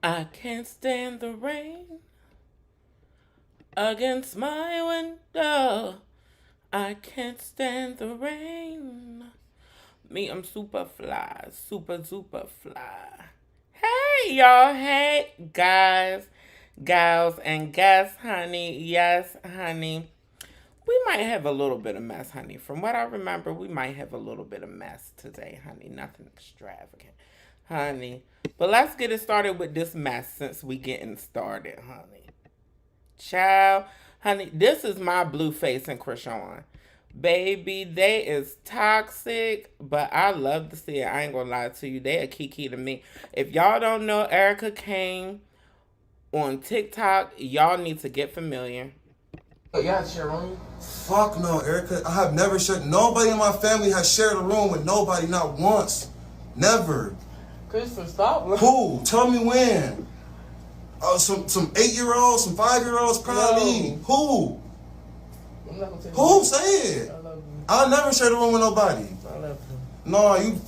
I can't stand the rain against my window. I can't stand the rain. Me, I'm super fly, super duper fly. Hey, y'all. Hey, guys, gals, and guests, honey. Yes, honey. We might have a little bit of mess, honey. From what I remember, we might have a little bit of mess today, honey. Nothing extravagant, honey. But let's get it started with this mess since we getting started, honey. Child, honey, this is my blue face and Krishan. Baby, they is toxic, but I love to see it. I ain't gonna lie to you. They a kiki to me. If y'all don't know Erica Kane on TikTok, y'all need to get familiar. Oh, you have to share a room? Fuck no, Erica. I have never shared. Nobody in my family has shared a room with nobody, not once. Never. Kristen, stop. Who? Tell me when. Some 8-year-olds, some 5-year-olds, probably. No. Who? I'm not gonna tell you. Who? Say it. I love you. I'll never share the room with nobody. I love you. No, you.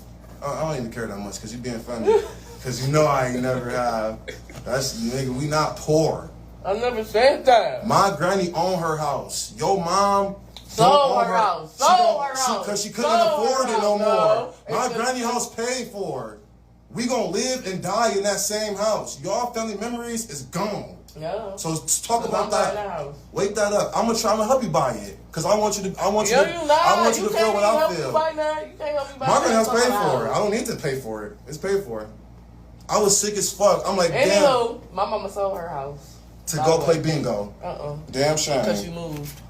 I don't even care that much because you being funny. Because you know I ain't never have. That's, nigga, we not poor. I never said that. My granny owned her house. Your mom sold her house. Sold her house. Because she couldn't afford it no more. My It's granny house paid for it. We gonna live and die in that same house. Y'all family memories is gone. Yeah. So let's talk about I'm buying that. the house. Wake that up. I'm gonna help you buy it. Cause I want you to. I want you Yo, to. you not. I want you to feel what I help feel. Me buy that. You can't help me buy My that. granny house paid for it. I don't need to pay for it. It's paid for. I was sick as fuck. I'm like, damn. Anywho, my mama sold her house. To go play bingo. Damn shame. Because she moved.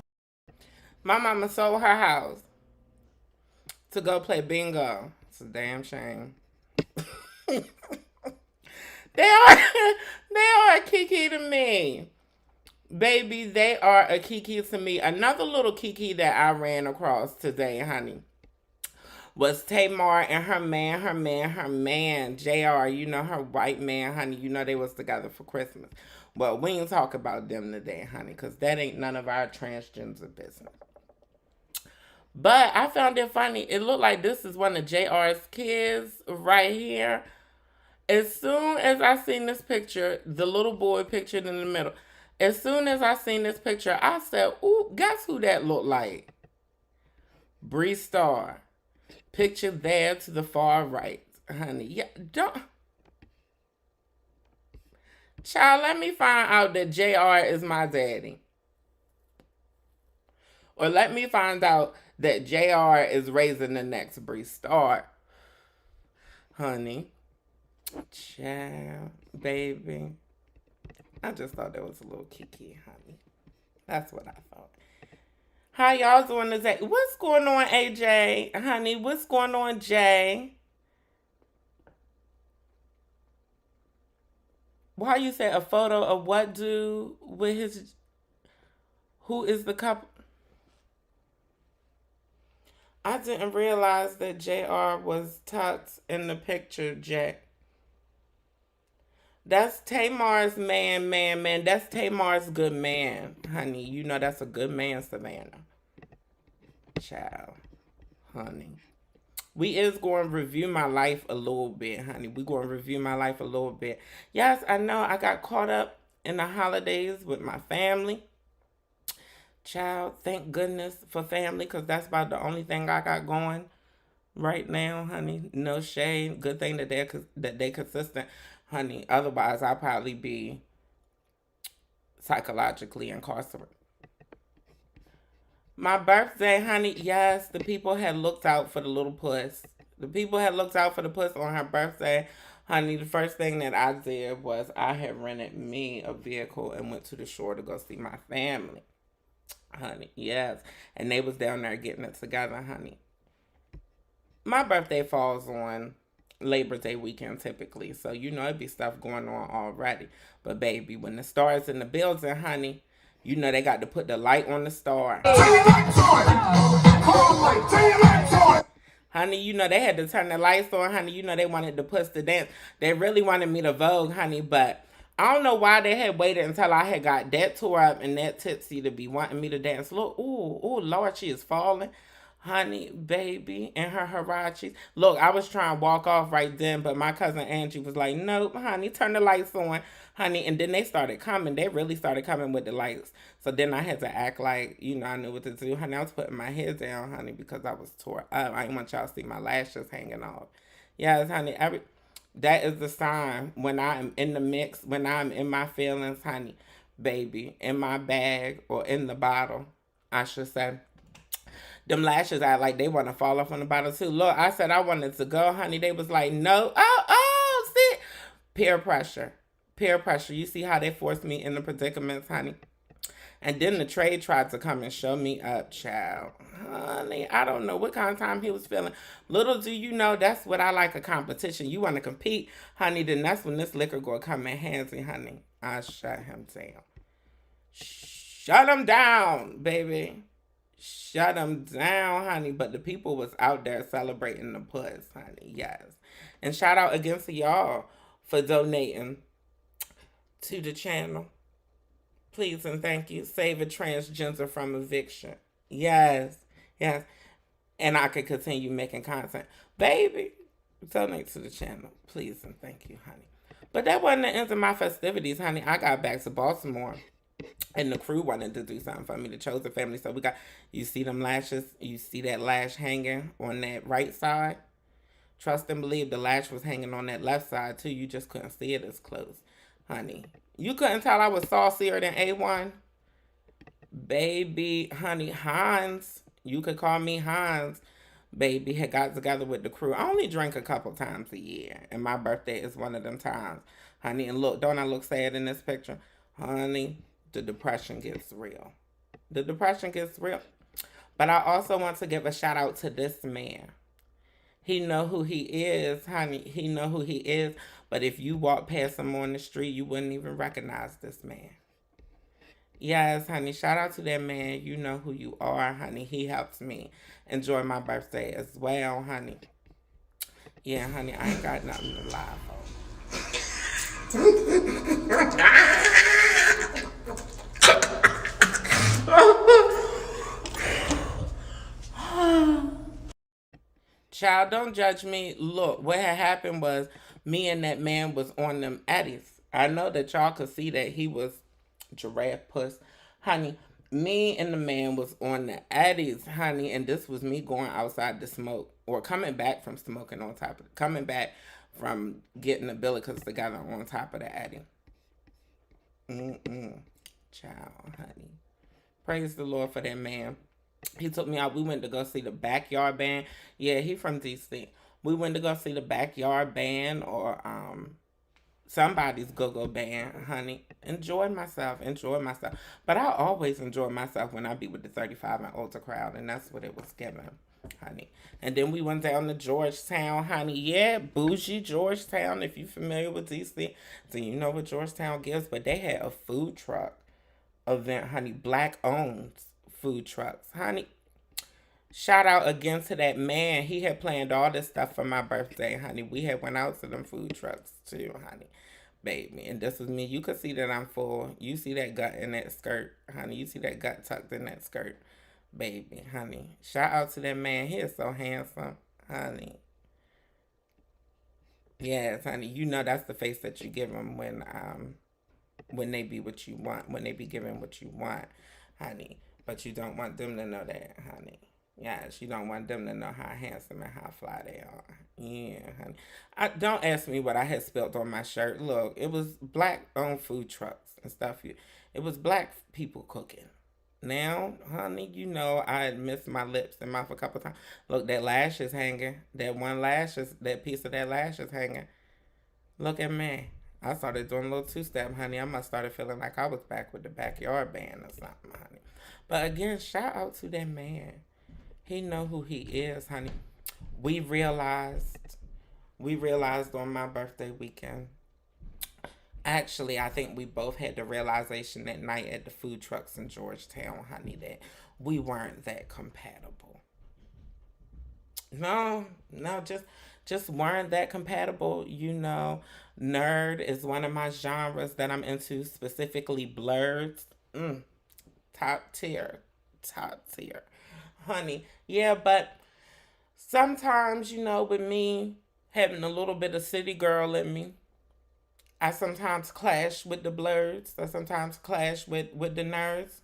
My mama sold her house to go play bingo. It's a damn shame. They are a kiki to me. Baby, they are a kiki to me. Another little kiki that I ran across today, honey, was Tamar and her man, JR, you know, her white man, honey. You know they was together for Christmas. Well, we ain't talk about them today, honey, because that ain't none of our transgender business. But I found it funny. It looked like this is one of JR's kids right here. As soon as I seen this picture, the little boy pictured in the middle, as soon as I seen this picture, I said, ooh, guess who that looked like? Bre Starr. Picture there to the far right, honey. Yeah, don't. Child, let me find out that JR is my daddy. Or let me find out that JR is raising the next Bre Starr. Honey. Child, baby. I just thought that was a little kiki, honey. That's what I thought. How y'all doing today? What's going on, AJ? Honey, what's going on, Jay? Why you say a photo of what dude with his... Who is the couple? I didn't realize that JR was tucked in the picture, Jack. That's Tamar's man. That's Tamar's good man, honey. You know that's a good man, Savannah. Child, honey. We is going to review my life a little bit, honey. We going to review my life a little bit. Yes, I know I got caught up in the holidays with my family. Child, thank goodness for family, because that's about the only thing I got going right now, honey. No shade. Good thing that they consistent, honey. Otherwise, I'll probably be psychologically incarcerated. My birthday, honey, yes, the people had looked out for the little puss. The people had looked out for the puss on her birthday. Honey, the first thing that I did was I had rented me a vehicle and went to the shore to go see my family. Honey, yes. And they was down there getting it together, honey. My birthday falls on Labor Day weekend typically. So, you know, it'd be stuff going on already. But, baby, when the star's in the building, honey, you know they got to put the light on the star. Honey, you know they had to turn the lights on, honey. You know they wanted to push the dance. They really wanted me to Vogue, honey, but I don't know why they had waited until I had got that tore up and that tipsy to be wanting me to dance. Look, ooh, Lord, she is falling. honey, baby, and her Harachis. Look, I was trying to walk off right then, but my cousin Angie was like, nope, honey, turn the lights on, honey. And then they started coming. They really started coming with the lights. So then I had to act like, I knew what to do. Honey, I was putting my head down, honey, because I was tore up. I didn't want y'all to see my lashes hanging off. Yes, honey, that is the sign when I'm in the mix, when I'm in my feelings, honey, baby, in my bag or in the bottle, I should say. Them lashes act like they want to fall off on the bottle too. Look, I said I wanted to go, honey. They was like, no. Oh, see? Peer pressure. Peer pressure. You see how they forced me in the predicaments, honey? And then the trade tried to come and show me up, child. Honey, I don't know what kind of time he was feeling. Little do you know, that's what I like, a competition. You want to compete, honey, then that's when this liquor go come in handsy, honey. I shut him down. Shut him down, baby. Shut him down, honey. But the people was out there celebrating the Puss, honey. Yes. And shout out again to y'all for donating to the channel. Please and thank you. Save a transgender from eviction. Yes. Yes. And I could continue making content. Baby, donate to the channel. Please and thank you, honey. But that wasn't the end of my festivities, honey. I got back to Baltimore. And the crew wanted to do something for me, the chosen family. So we got, you see them lashes? You see that lash hanging on that right side? Trust and believe the lash was hanging on that left side too. You just couldn't see it as close, honey. You couldn't tell I was saucier than A1? Baby, honey, Hans. You could call me Hans. Baby had got together with the crew. I only drink a couple times a year. And my birthday is one of them times, honey. And look, don't I look sad in this picture? Honey, the depression gets real. The depression gets real. But I also want to give a shout out to this man. He know who he is, honey. He know who he is. But if you walk past him on the street, you wouldn't even recognize this man. Yes, honey. Shout out to that man. You know who you are, honey. He helps me enjoy my birthday as well, honey. Yeah, honey. I ain't got nothing to lie for. Child, don't judge me. Look, what had happened was me and that man was on them Eddies. I know that y'all could see that he was giraffe puss. Honey, me and the man was on the Eddies, honey, and this was me going outside to smoke or coming back from smoking on top of it. Coming back from getting the billicas together on top of the Eddy. Child, honey. Praise the Lord for that man. He took me out. We went to go see the Backyard Band. Yeah, he from DC. We went to go see the Backyard Band or somebody's go-go band, honey. Enjoy myself. But I always enjoy myself when I be with the 35 and older crowd, and that's what it was given, honey. And then we went down to Georgetown, honey. Yeah, bougie Georgetown. If you're familiar with DC, then you know what Georgetown gives. But they had a food truck event, honey. Black-owned food trucks, honey. Shout out again to that man. He had planned all this stuff for my birthday, honey. We had went out to them food trucks too, honey. Baby. And this was me. You could see that I'm full. You see that gut in that skirt, honey. You see that gut tucked in that skirt. Baby, honey. Shout out to that man. He is so handsome, honey. Yes, honey. You know that's the face that you give them when they be what you want, when they be giving what you want, honey. But you don't want them to know that, honey. Yes, you don't want them to know how handsome and how fly they are. Yeah, honey. Don't ask me what I had spilled on my shirt. Look, it was black-owned food trucks and stuff. It was black people cooking. Now, honey, you know I had missed my lips and mouth a couple times. Look, that lash is hanging. That piece of that lash is hanging. Look at me. I started doing a little two-step, honey. I must started feeling like I was back with the Backyard Band or something, honey. But again, shout out to that man. He know who he is, honey. We realized on my birthday weekend. Actually, I think we both had the realization that night at the food trucks in Georgetown, honey, that we weren't that compatible. No, just weren't that compatible. You know, nerd is one of my genres that I'm into, specifically blurs. Top tier. honey. Yeah, but sometimes, with me having a little bit of city girl in me, I sometimes clash with the blurs. I sometimes clash with the nerds.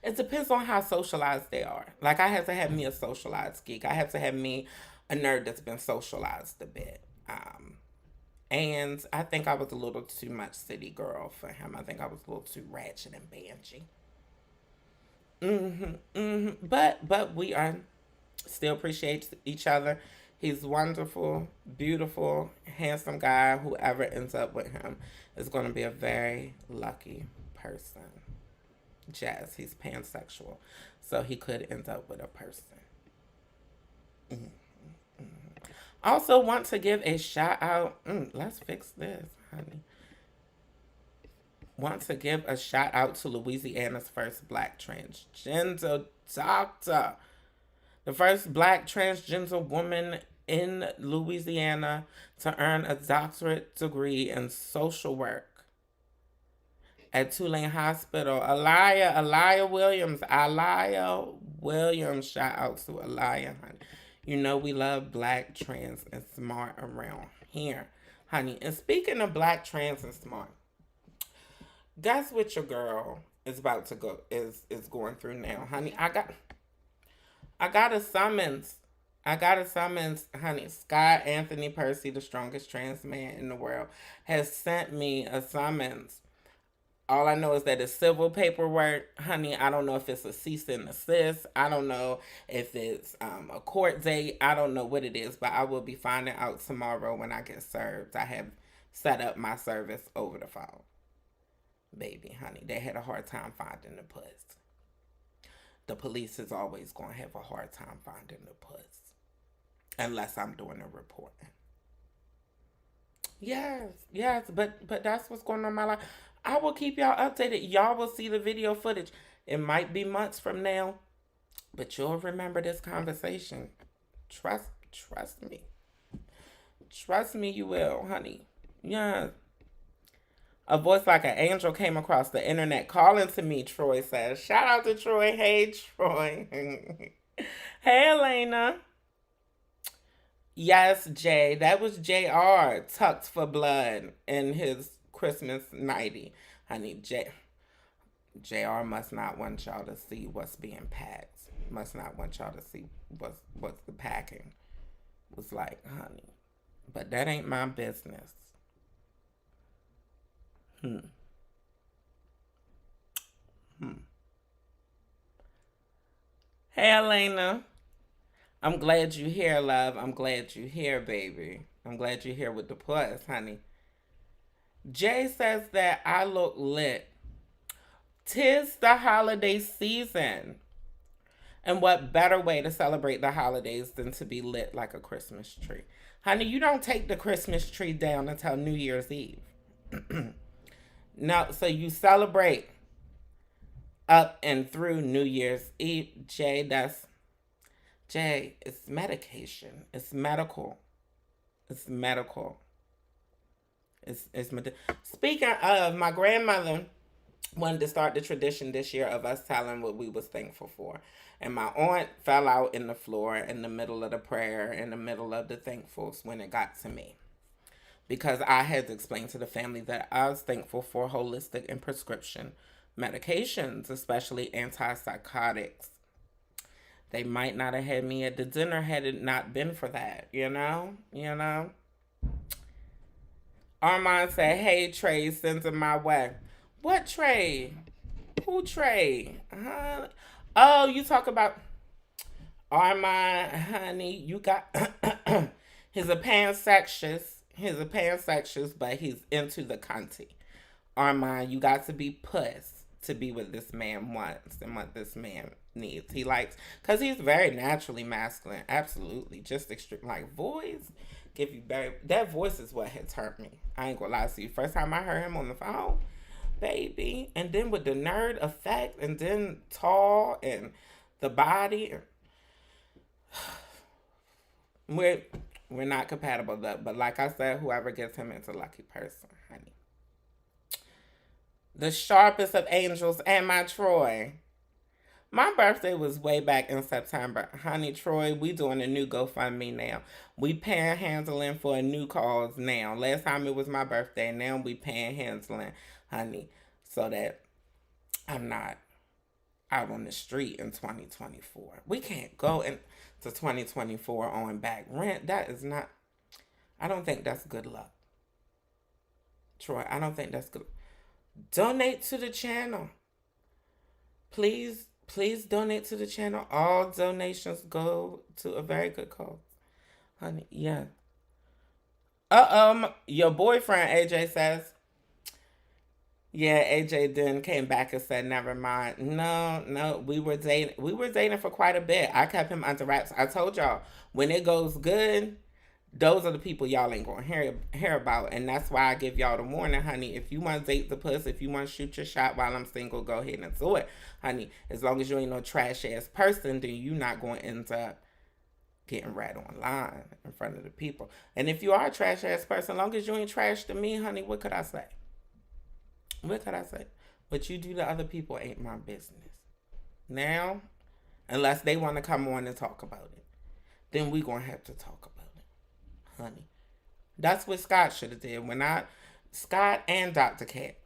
It depends on how socialized they are. Like, I have to have me a socialized geek. I have to have me a nerd that's been socialized a bit. And I think I was a little too much city girl for him. I think I was a little too ratchet and bangy. But we are still appreciate each other. He's wonderful, beautiful, handsome guy. Whoever ends up with him is going to be a very lucky person. Jazz, he's pansexual, so he could end up with a person. Also, want to give a shout out. Let's fix this, honey. Want to give a shout out to Louisiana's first black transgender doctor. The first black transgender woman in Louisiana to earn a doctorate degree in social work at Tulane Hospital. Alaya Williams. Shout out to Alaya, honey. You know we love black, trans, and smart around here, honey. And speaking of black, trans, and smart, guess what your girl is about to go is going through now, honey. I got a summons. Honey. Scott Anthony Percy, the strongest trans man in the world, has sent me a summons. All I know is that it's civil paperwork, honey. I don't know if it's a cease and desist. I don't know if it's a court date. I don't know what it is, but I will be finding out tomorrow when I get served. I have set up my service over the phone. Baby, honey, they had a hard time finding the Puss. The police is always going to have a hard time finding the Puss. Unless I'm doing a reporting. Yes, but that's what's going on in my life. I will keep y'all updated. Y'all will see the video footage. It might be months from now, but you'll remember this conversation. Trust me. Trust me, you will, honey. Yeah. A voice like an angel came across the internet calling to me, Troye says. Shout out to Troye. Hey, Troye. Hey, Elena. Yes, Jay. That was JR, tucked for blood in his Christmas nighty. Honey, JR must not want y'all to see what's being packed. Must not want y'all to see what's the packing was like, honey. But that ain't my business. Hey, Elena. I'm glad you here, love. I'm glad you here, baby. I'm glad you're here with the Puss, honey. Jay says that I look lit. 'Tis the holiday season. And what better way to celebrate the holidays than to be lit like a Christmas tree? Honey, you don't take the Christmas tree down until New Year's Eve. No, so you celebrate up and through New Year's Eve. Jay, it's medication. It's medical. It's medical. Speaking of, my grandmother wanted to start the tradition this year of us telling what we was thankful for. And my aunt fell out in the floor in the middle of the prayer, in the middle of the thankfuls when it got to me. Because I had to explain to the family that I was thankful for holistic and prescription medications, especially antipsychotics. They might not have had me at the dinner had it not been for that, you know? Armand said, hey, Trey, send them my way. What Trey? Who Trey? Oh, you talk about Armand, honey. You got, he's a pansexual. But he's into the cunty. Armand, you got to be Puss to be what this man wants and what this man needs. He likes, because he's very naturally masculine. Absolutely. Just extreme, like voice. Give you that voice is what had turned me. I ain't gonna lie to you. First time I heard him on the phone, baby, and then with the nerd effect, and then tall and the body. We're not compatible, though. But like I said, whoever gets him is a lucky person, honey. The sharpest of angels and my Troye. My birthday was way back in September. Honey, Troye, we doing a new GoFundMe now. We panhandling for a new cause now. Last time it was my birthday. Now we panhandling, honey, so that I'm not out on the street in 2024. We can't go into 2024 on back rent. That is not, I don't think that's good luck. Troye, I don't think that's good. Donate to the channel. Please, please donate to the channel. All donations go to a very good cause. Honey, yeah. Your boyfriend, AJ, says, yeah, AJ then came back and said, never mind. No, we were dating for quite a bit. I kept him under wraps. I told y'all, when it goes good, those are the people y'all ain't gonna hear about. And that's why I give y'all the warning, honey. If you want to date the puss, if you want to shoot your shot while I'm single, go ahead and do it, honey. As long as you ain't no trash ass person, then you not gonna end up getting rat online in front of the people. And if you are a trash ass person, as long as you ain't trash to me, honey, what could I say? What could I say? What you do to other people ain't my business. Now, unless they want to come on and talk about it, then we gonna have to talk about it, honey. That's what Scott should have did. Scott and Dr. Cat,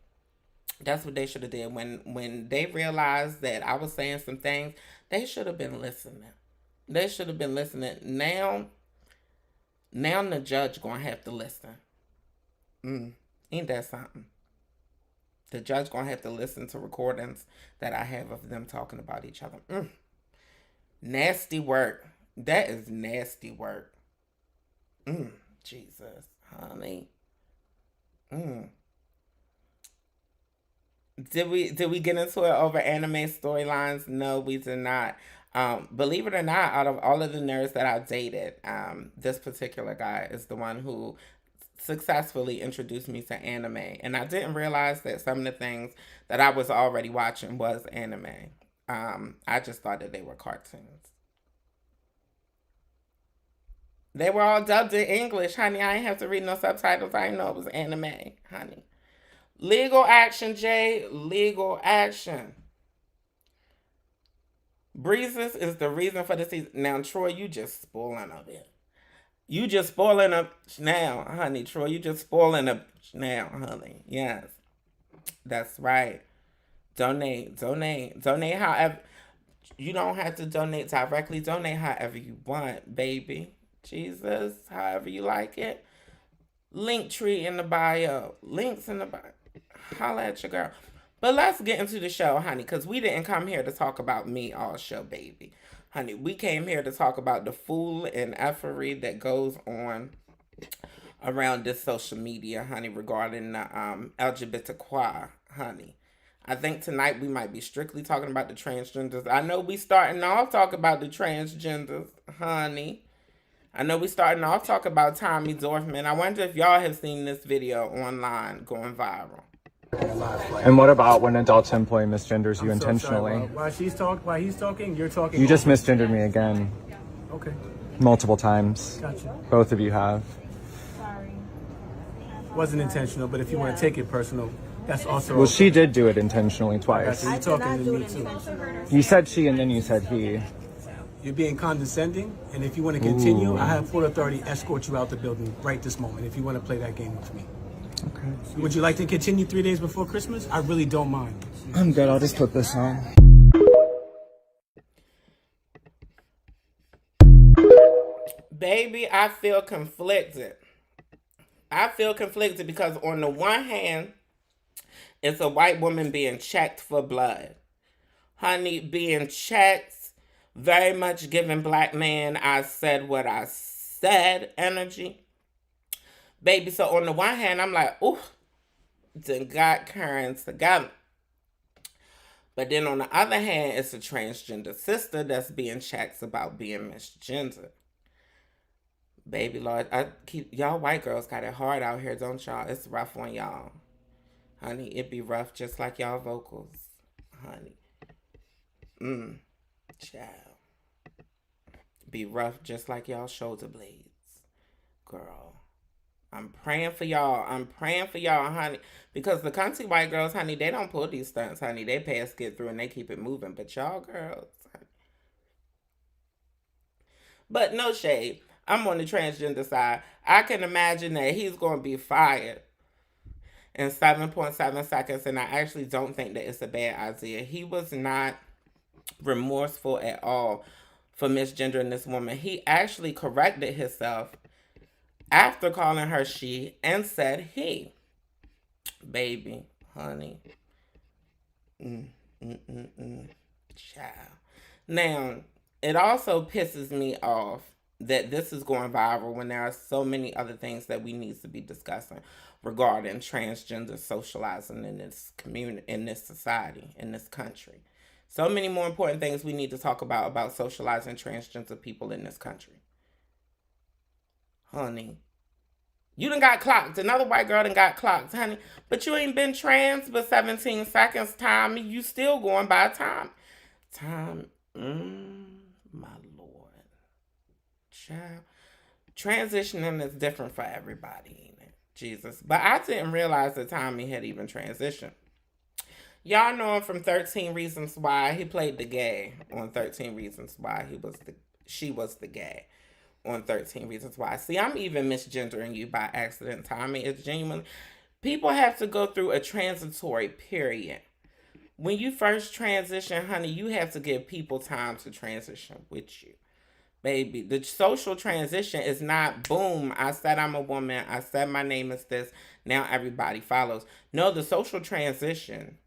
that's what they should have did. When they realized that I was saying some things, they should have been listening. They should have been listening. Now the judge gonna have to listen. Ain't that something? The judge gonna have to listen to recordings that I have of them talking about each other. Nasty work. That is nasty work. Jesus, honey. Did we get into it over anime storylines? No, we did not. Believe it or not, out of all of the nerds that I've dated, this particular guy is the one who successfully introduced me to anime. And I didn't realize that some of the things that I was already watching was anime. I just thought that they were cartoons. They were all dubbed in English, honey. I didn't have to read no subtitles. I didn't know it was anime, honey. Legal action, Jay. Legal action. Breezes is the reason for the season. Now, Troye, you just spoiling a bit. You just spoiling up now, honey. Troye, you just spoiling up now, honey. Yes. That's right. Donate however. You don't have to donate directly. Donate however you want, baby. Jesus, however you like it. Link tree in the bio. Links in the bio. Holla at your girl. But let's get into the show, honey, because we didn't come here to talk about me all show, baby. Honey, we came here to talk about the fool and effery that goes on around this social media, honey, regarding the LGBTQ, honey. I think tonight we might be strictly talking about the transgenders. I know we starting off talking about the transgenders, honey. I know we starting off talking about Tommy Dorfman. I wonder if y'all have seen this video online going viral. And what about when adults employ misgenders you intentionally? While he's talking, you're talking. You just misgendered me again. Okay. Multiple times. Gotcha. Both of you have. Sorry. Wasn't intentional, but if you want to take it personal, that's also. Well, she did do it intentionally twice. You're talking to me too. You said she and then you said he. You're being condescending, and if you want to continue, I have Port Authority escort you out the building right this moment. If you want to play that game with me. Okay. Would you like to continue 3 days before Christmas? I really don't mind. I'm good. I'll just put this on. Baby, I feel conflicted. I feel conflicted because on the one hand, it's a white woman being checked for blood. Honey, being checked, very much giving black man I said what I said energy. Baby, so on the one hand, I'm like, ooh, then got currents together. But then on the other hand, it's a transgender sister that's being checked about being misgendered. Baby, Lord, y'all white girls got it hard out here, don't y'all? It's rough on y'all. Honey, it be rough just like y'all vocals. Honey. Child. Be rough just like y'all shoulder blades. Girl. I'm praying for y'all. I'm praying for y'all, honey. Because the country white girls, honey, they don't pull these stunts, honey. They pass get through and they keep it moving. But y'all girls, honey. But no shade. I'm on the transgender side. I can imagine that he's going to be fired in 7.7 seconds. And I actually don't think that it's a bad idea. He was not remorseful at all for misgendering this woman. He actually corrected himself after calling her she and said he. Baby, honey. Child. Now, it also pisses me off that this is going viral when there are so many other things that we need to be discussing regarding transgender socializing in this community, in this society, in this country. So many more important things we need to talk about socializing transgender people in this country. Honey. You done got clocked. Another white girl done got clocked, honey. But you ain't been trans but 17 seconds, Tommy. You still going by time. Time. My Lord. Child. Transitioning is different for everybody, ain't it? Jesus. But I didn't realize that Tommy had even transitioned. Y'all know him from 13 Reasons Why. He played the gay on 13 Reasons Why. She was the gay on 13 Reasons Why. See, I'm even misgendering you by accident, Tommy. It's genuinely... People have to go through a transitory period. When you first transition, honey, you have to give people time to transition with you. Baby, the social transition is not, boom, I said I'm a woman, I said my name is this, now everybody follows. No, the social transition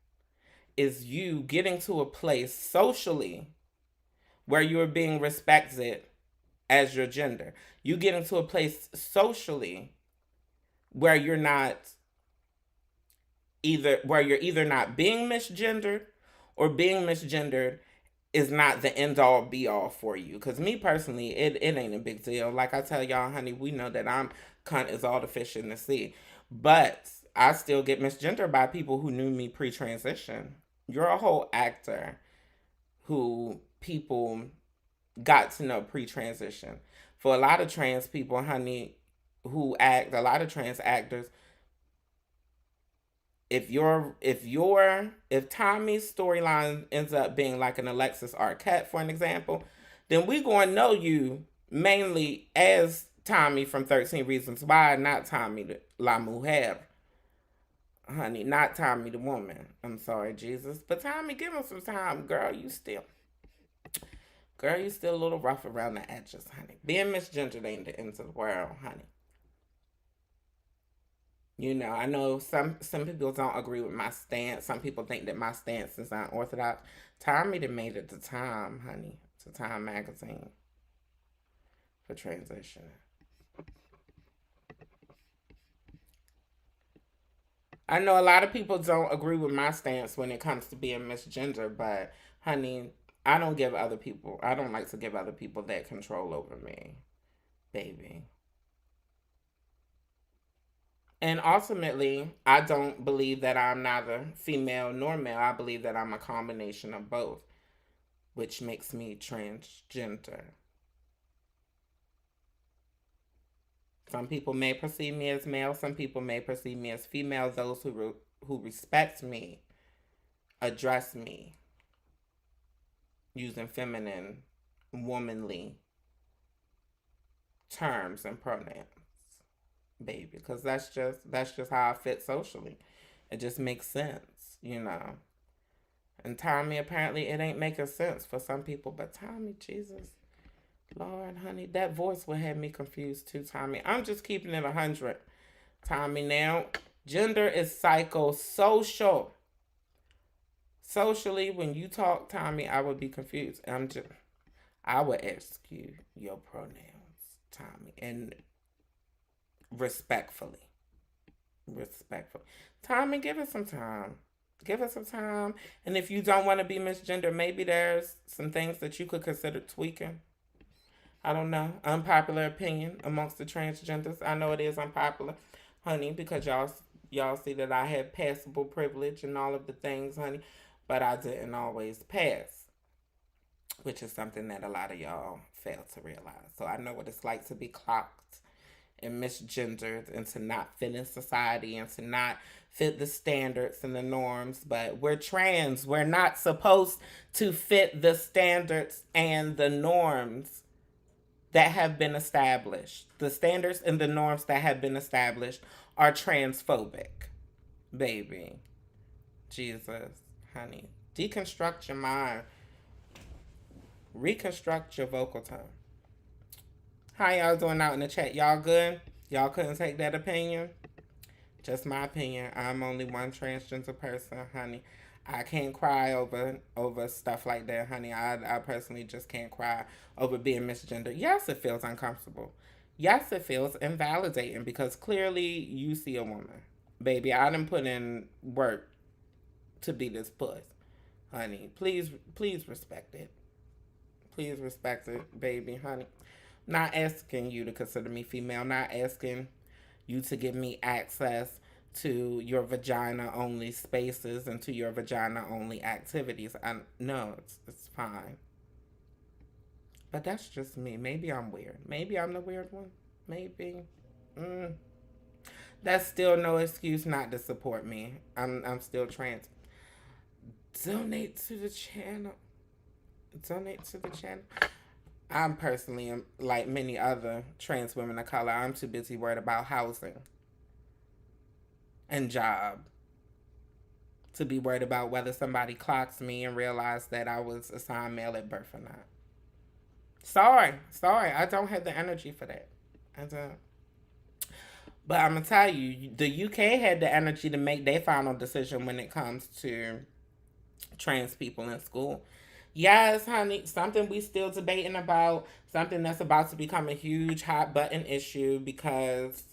is you getting to a place socially where you're being respected as your gender. You get into a place socially where you're either not being misgendered, or being misgendered is not the end all be all for you. Because me personally, it ain't a big deal. Like I tell y'all, honey, we know that I'm cunt is all the fish in the sea. But I still get misgendered by people who knew me pre-transition. You're a whole actor who people got to know pre-transition. For a lot of trans people, honey, who act, a lot of trans actors, if Tommy's storyline ends up being like an Alexis Arquette, for an example, then we going to know you mainly as Tommy from 13 Reasons Why, not Tommy La Mujer. Honey, not Tommy the woman. I'm sorry, Jesus. But Tommy, give him some time, girl. You still a little rough around the edges, honey. Being misgendered ain't the end of the world, honey. You know, I know some people don't agree with my stance. Some people think that my stance is unorthodox. Tommy done made it to Time, honey. To Time magazine for transitioning. I know a lot of people don't agree with my stance when it comes to being misgender, but honey, I don't like to give other people that control over me, baby. And ultimately, I don't believe that I'm neither female nor male. I believe that I'm a combination of both, which makes me transgender. Some people may perceive me as male. Some people may perceive me as female. Those who respect me address me using feminine, womanly terms and pronouns, baby. Because that's just how I fit socially. It just makes sense, you know. And Tommy, apparently, it ain't making sense for some people. But Tommy, Jesus. Lord, honey, that voice would have me confused too, Tommy. I'm just keeping it 100, Tommy. Now, gender is psychosocial. Socially, when you talk, Tommy, I would be confused. I would ask you your pronouns, Tommy, and respectfully. Tommy, give it some time. And if you don't want to be misgendered, maybe there's some things that you could consider tweaking. I don't know. Unpopular opinion amongst the transgenders. I know it is unpopular, honey, because y'all see that I have passable privilege and all of the things, honey, but I didn't always pass, which is something that a lot of y'all fail to realize. So I know what it's like to be clocked and misgendered and to not fit in society and to not fit the standards and the norms. But we're trans. We're not supposed to fit the standards and the norms that have been established. The standards and the norms that have been established are transphobic. Baby. Jesus, honey. Deconstruct your mind. Reconstruct your vocal tone. How y'all doing out in the chat? Y'all good? Y'all couldn't take that opinion? Just my opinion. I'm only one transgender person, honey. I can't cry over stuff like that, honey. I personally just can't cry over being misgendered. Yes, it feels uncomfortable. Yes, it feels invalidating because clearly you see a woman. Baby, I done put in work to be this puss. Honey, please respect it. Please respect it, baby, honey. Not asking you to consider me female. Not asking you to give me access to your vagina-only spaces and to your vagina-only activities. No, it's fine. But that's just me. Maybe I'm weird. Maybe I'm the weird one. Maybe. That's still no excuse not to support me. I'm still trans. Donate to the channel. Donate to the channel. I'm personally, like many other trans women of color, I'm too busy worried about housing and job to be worried about whether somebody clocks me and realize that I was assigned male at birth or not. Sorry, I don't have the energy for that. I don't. But I'm going to tell you, the UK had the energy to make their final decision when it comes to trans people in school. Yes, honey, something we still debating about, something that's about to become a huge hot button issue because,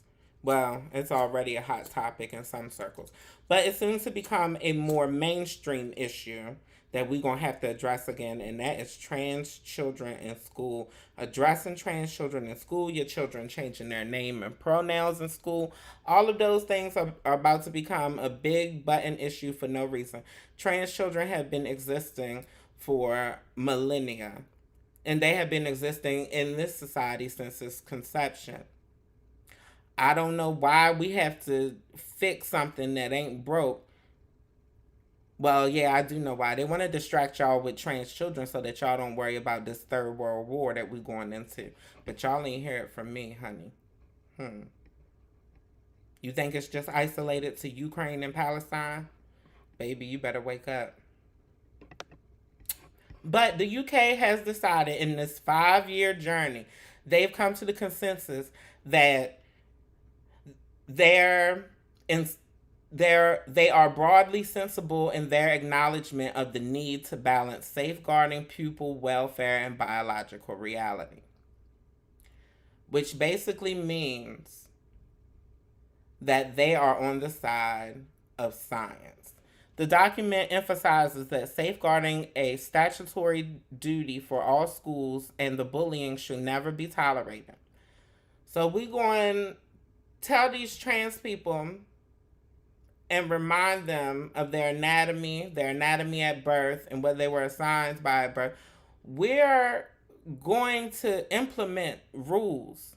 well, it's already a hot topic in some circles. But it seems to become a more mainstream issue that we're going to have to address again, and that is trans children in school. Addressing trans children in school, your children changing their name and pronouns in school. All of those things are about to become a big button issue for no reason. Trans children have been existing for millennia, and they have been existing in this society since its conception. I don't know why we have to fix something that ain't broke. Well, yeah, I do know why. They want to distract y'all with trans children so that y'all don't worry about this third world war that we're going into. But y'all ain't hear it from me, honey. You think it's just isolated to Ukraine and Palestine? Baby, you better wake up. But the UK has decided in this 5-year journey, they've come to the consensus that they are broadly sensible in their acknowledgement of the need to balance safeguarding pupil welfare and biological reality. Which basically means that they are on the side of science. The document emphasizes that safeguarding a statutory duty for all schools and the bullying should never be tolerated. So we're going to tell these trans people and remind them of their anatomy at birth, and what they were assigned by at birth. We're going to implement rules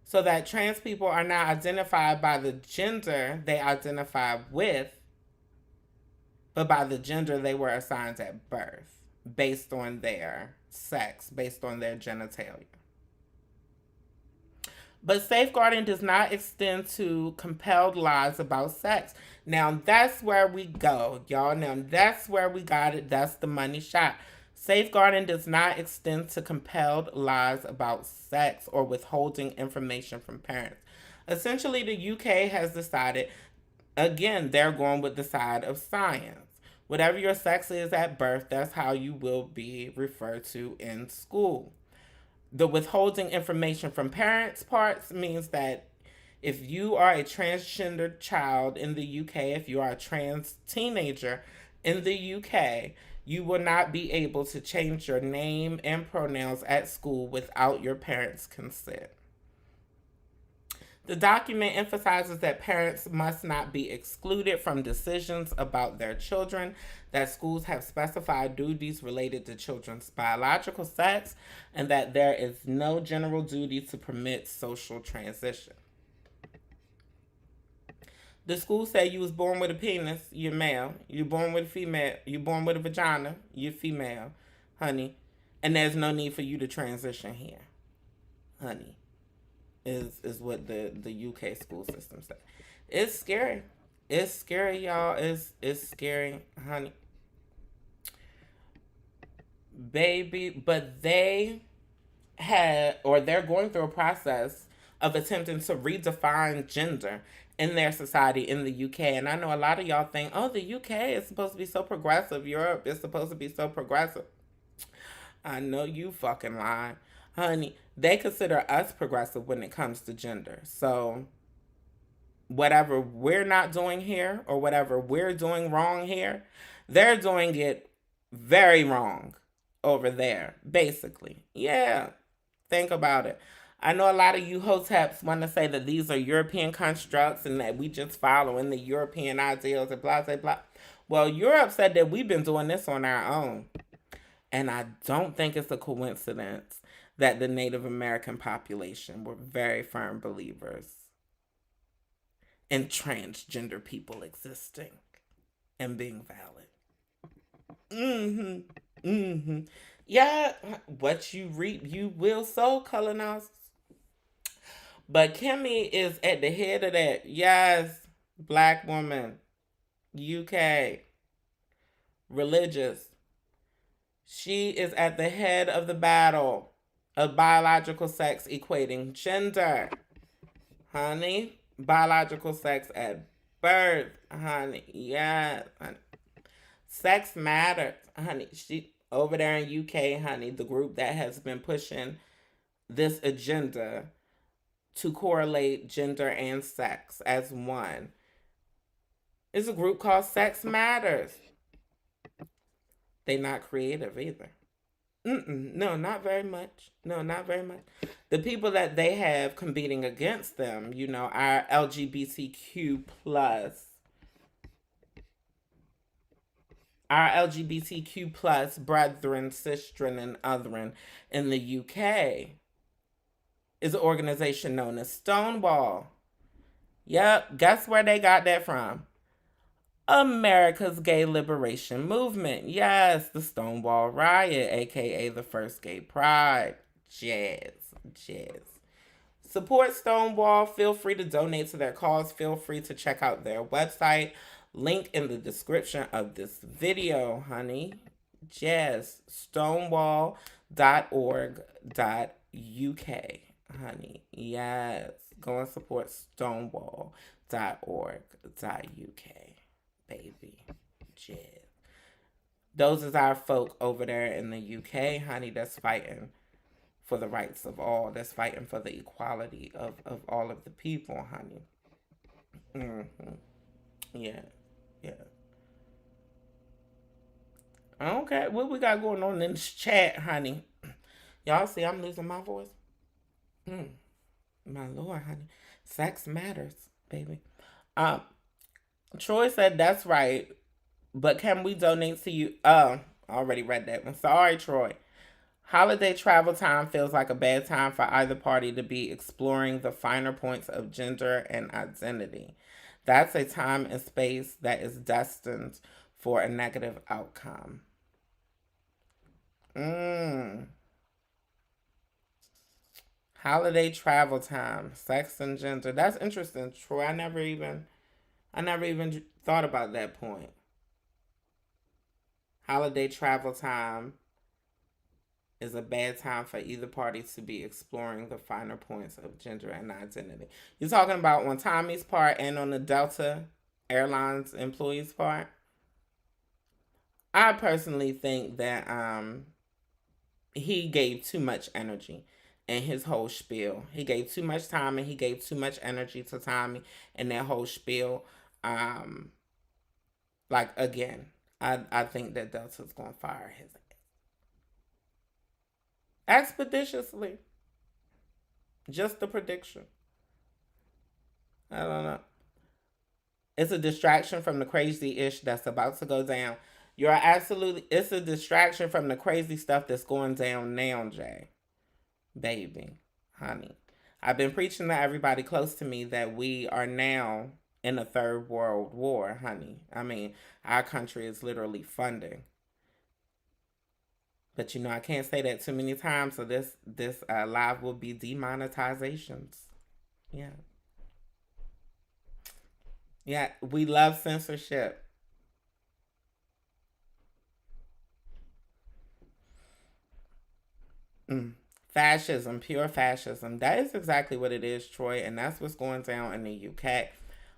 so that trans people are not identified by the gender they identify with, but by the gender they were assigned at birth, based on their sex, based on their genitalia. But safeguarding does not extend to compelled lies about sex. Now, that's where we go, y'all. Now, that's where we got it. That's the money shot. Safeguarding does not extend to compelled lies about sex or withholding information from parents. Essentially, the UK has decided, again, they're going with the side of science. Whatever your sex is at birth, that's how you will be referred to in school. The withholding information from parents parts means that if you are a transgender child in the UK, if you are a trans teenager in the UK, you will not be able to change your name and pronouns at school without your parents' consent. The document emphasizes that parents must not be excluded from decisions about their children, that schools have specified duties related to children's biological sex, and that there is no general duty to permit social transition. The school say you was born with a penis, you're male. You're born with a female. You're born with a vagina, you're female, honey. And there's no need for you to transition here, honey. Is what the UK school system said. It's scary. It's scary, y'all. It's scary, honey. Baby, but they're going through a process of attempting to redefine gender in their society in the UK. And I know a lot of y'all think, oh, the UK is supposed to be so progressive. Europe is supposed to be so progressive. I know you fucking lying. Honey, they consider us progressive when it comes to gender. So whatever we're not doing here or whatever we're doing wrong here, they're doing it very wrong over there, basically. Yeah, think about it. I know a lot of you hoteps want to say that these are European constructs and that we just following the European ideals and blah, blah, blah. Well, Europe said that we've been doing this on our own. And I don't think it's a coincidence that the Native American population were very firm believers in transgender people existing and being valid. Yeah, what you reap, you will sow, colonizers. But Kimmy is at the head of that. Yes, black woman, UK, religious. She is at the head of the battle of biological sex equating gender. Honey, biological sex at birth, honey. Yes, honey. Sex matters, honey. She over there in UK, honey, the group that has been pushing this agenda to correlate gender and sex as one is a group called Sex Matters. They not creative either. No, not very much. No, not very much. The people that they have competing against them, you know, our LGBTQ plus, brethren, sistren, and othering in the UK is an organization known as Stonewall. Yep, guess where they got that from? America's Gay Liberation Movement. Yes, the Stonewall Riot, aka the first gay pride. Jazz. Support Stonewall. Feel free to donate to their cause. Feel free to check out their website. Link in the description of this video, honey. Jazz. Stonewall.org.uk. Honey, yes, go and support stonewall.org.uk, baby. Jazz. Those is our folk over there in the UK, honey, that's fighting for the rights of all, that's fighting for the equality of all of the people, honey. Yeah. Okay, what we got going on in this chat, honey? Y'all see I'm losing my voice? My Lord, honey. Sex matters, baby. Troy said that's right, but can we donate to you? I already read that one. Sorry, Troy. Holiday travel time feels like a bad time for either party to be exploring the finer points of gender and identity. That's a time and space that is destined for a negative outcome. Holiday travel time, sex and gender. That's interesting, Troy. I never even thought about that point. Holiday travel time is a bad time for either party to be exploring the finer points of gender and identity. You're talking about on Tommy's part and on the Delta Airlines employees' part? I personally think that he gave too much energy in his whole spiel. He gave too much time and he gave too much energy to Tommy and that whole spiel. Again, I think that Delta's going to fire his ass. Expeditiously. Just a prediction. I don't know. It's a distraction from the crazy ish that's about to go down. You're absolutely, it's a distraction from the crazy stuff that's going down now, Jay. Baby, honey. I've been preaching to everybody close to me that we are now in a third world war, honey. I mean, our country is literally funding. But I can't say that too many times, so this live will be demonetizations. Yeah. Yeah, we love censorship. Fascism, pure fascism. That is exactly what it is, Troy, and that's what's going down in the UK.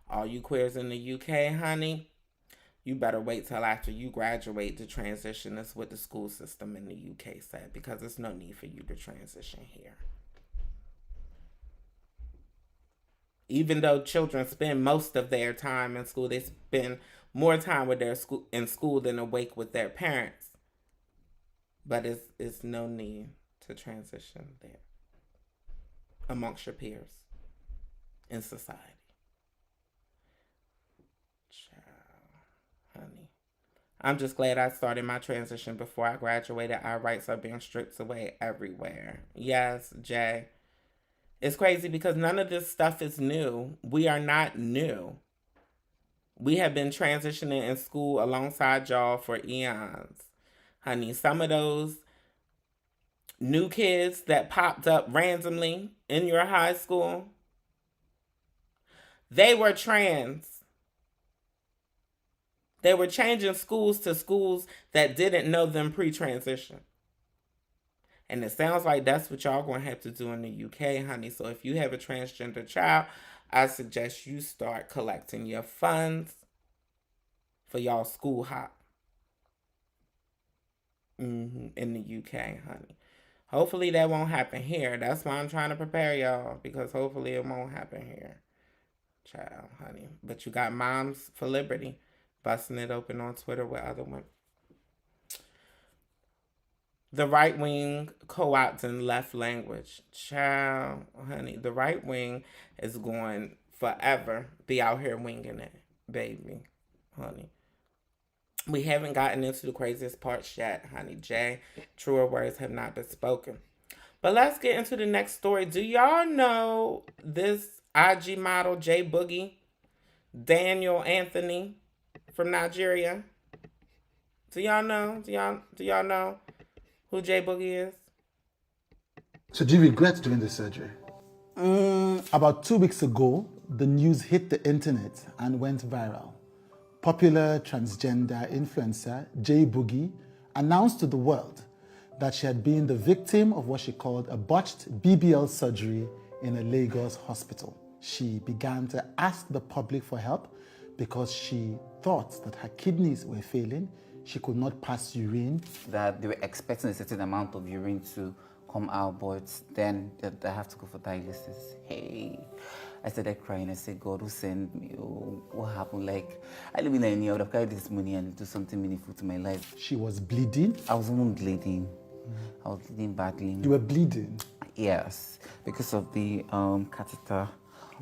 All you queers in the UK, honey, you better wait till after you graduate to transition. That's what the school system in the UK said, because there's no need for you to transition here. Even though children spend most of their time in school, they spend more time with their school in school than awake with their parents. But it's no need to transition there amongst your peers in society. Child, honey. I'm just glad I started my transition before I graduated. Our rights are being stripped away everywhere. Yes, Jay. It's crazy because none of this stuff is new. We are not new. We have been transitioning in school alongside y'all for eons. Honey, some of those new kids that popped up randomly in your high school, they were trans. They were changing schools to schools that didn't know them pre-transition. And it sounds like that's what y'all going to have to do in the UK, honey. So if you have a transgender child, I suggest you start collecting your funds for y'all school hop. In the UK, honey. Hopefully that won't happen here. That's why I'm trying to prepare y'all, because hopefully it won't happen here. Child, honey. But you got Moms for Liberty busting it open on Twitter with other women. The right wing co-opting left language. Child, honey, the right wing is going forever be out here winging it, baby, honey. We haven't gotten into the craziest parts yet, honey. Jay, truer words have not been spoken. But let's get into the next story. Do y'all know this IG model, J Boogie, Daniel Anthony from Nigeria? Do y'all know? Do y'all know who J Boogie is? So do you regret doing the surgery? About 2 weeks ago, the news hit the internet and went viral. Popular transgender influencer J Boogie announced to the world that she had been the victim of what she called a botched BBL surgery in a Lagos hospital. She began to ask the public for help because she thought that her kidneys were failing. She could not pass urine. That they were expecting a certain amount of urine to come out, but then they have to go for dialysis. Hey, I started crying. I said, God, who sent me? Oh, what happened? Like, I live in any other carry this money and do something meaningful to my life. She was bleeding. I was even bleeding. I was bleeding badly. You were bleeding? Yes, because of the catheter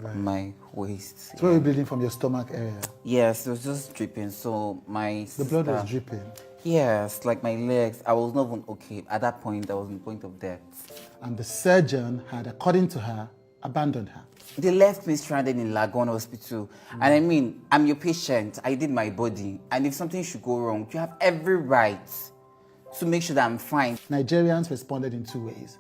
on my waist. So you were bleeding from your stomach area? Yes, it was just dripping. So my The blood was dripping? Yes, like my legs. I was not even okay. At that point, I was in the point of death. And the surgeon had, according to her, abandoned her. They left me stranded in Lagon Hospital. And I mean, I'm your patient. I did my body. And if something should go wrong, you have every right to make sure that I'm fine. Nigerians responded in 2 ways.